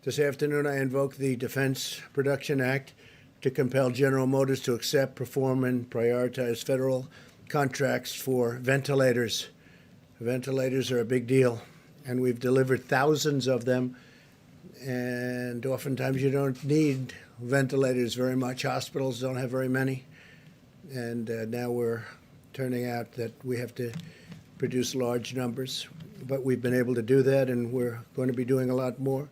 This afternoon, I invoke the Defense Production Act to compel General Motors to accept, perform, and prioritize federal contracts for ventilators. Ventilators are a big deal, and we've delivered thousands of them, and oftentimes you don't need ventilators very much. Hospitals don't have very many, and now we're turning out that we have to produce large numbers, but we've been able to do that, and we're going to be doing a lot more.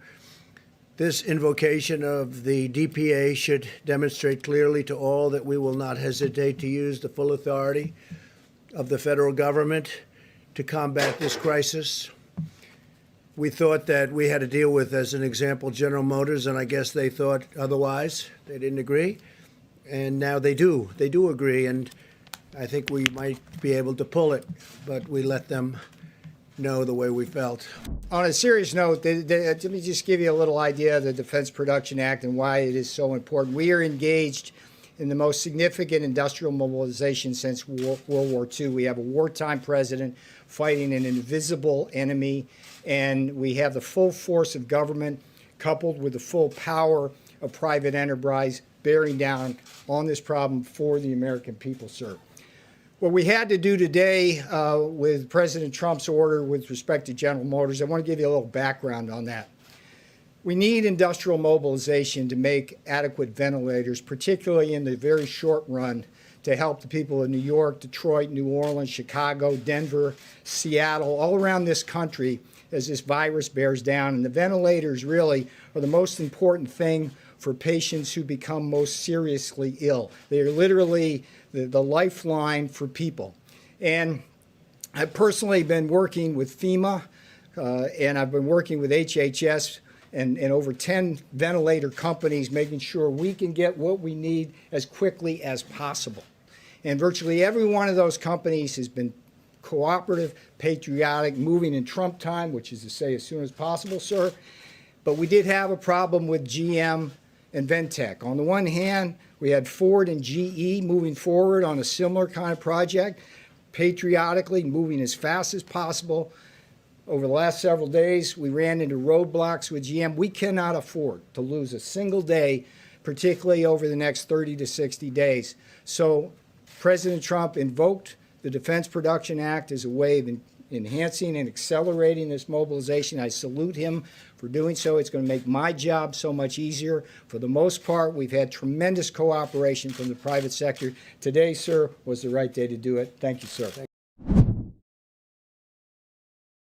This invocation of the DPA should demonstrate clearly to all that we will not hesitate to use the full authority of the federal government to combat this crisis. We thought that we had to deal with, as an example, General Motors, and I guess they thought otherwise. They didn't agree, and now they do. They do agree, and I think we might be able to pull it, but we let them know the way we felt. On a serious note, let me just give you a little idea of the Defense Production Act and why it is so important. We are engaged in the most significant industrial mobilization since World War II. We have a wartime president fighting an invisible enemy, and we have the full force of government coupled with the full power of private enterprise bearing down on this problem for the American people, sir. What we had to do today with President Trump's order with respect to General Motors, I want to give you a little background on that. We need industrial mobilization to make adequate ventilators, particularly in the very short run, to help the people of New York, Detroit, New Orleans, Chicago, Denver, Seattle, all around this country as this virus bears down. And the ventilators really are the most important thing for patients who become most seriously ill. They are literally the lifeline for people. And I've personally been working with FEMA, and I've been working with HHS and over 10 ventilator companies, making sure we can get what we need as quickly as possible. And virtually every one of those companies has been cooperative, patriotic, moving in Trump time, which is to say as soon as possible, sir. But we did have a problem with GM and Ventec. On the one hand, we had Ford and GE moving forward on a similar kind of project, patriotically moving as fast as possible. Over the last several days, we ran into roadblocks with GM. We cannot afford to lose a single day, particularly over the next 30 to 60 days. So President Trump invoked the Defense Production Act as a way of enhancing and accelerating this mobilization. I salute him for doing so. It's going to make my job so much easier. For the most part, we've had tremendous cooperation from the private sector. Today, sir, was the right day to do it. Thank you, sir.